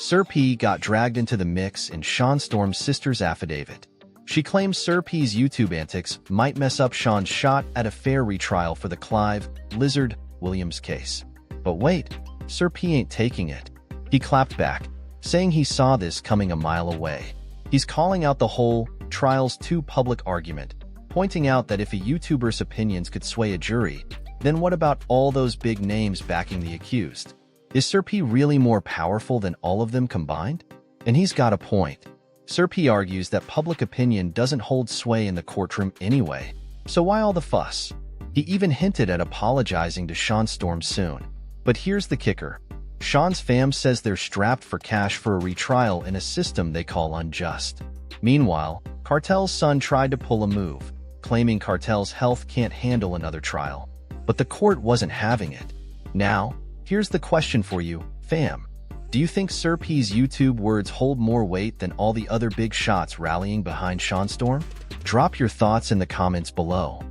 Sir P got dragged into the mix in Shawn Storm's sister's affidavit. She claims Sir P's YouTube antics might mess up Shawn's shot at a fair retrial for the Clive "Lizard" Williams case. But wait, Sir P ain't taking it. He clapped back, saying he saw this coming a mile away. He's calling out the whole trial's too public argument, pointing out that if a YouTuber's opinions could sway a jury, then what about all those big names backing the accused? Is Sir P really more powerful than all of them combined? And he's got a point. Sir P argues that public opinion doesn't hold sway in the courtroom anyway, so why all the fuss? He even hinted at apologizing to Shawn Storm soon. But here's the kicker. Shawn's fam says they're strapped for cash for a retrial in a system they call unjust. Meanwhile, Cartel's son tried to pull a move, claiming Cartel's health can't handle another trial. But the court wasn't having it. Now, here's the question for you, fam. Do you think Sir P's YouTube words hold more weight than all the other big shots rallying behind Shawn Storm? Drop your thoughts in the comments below.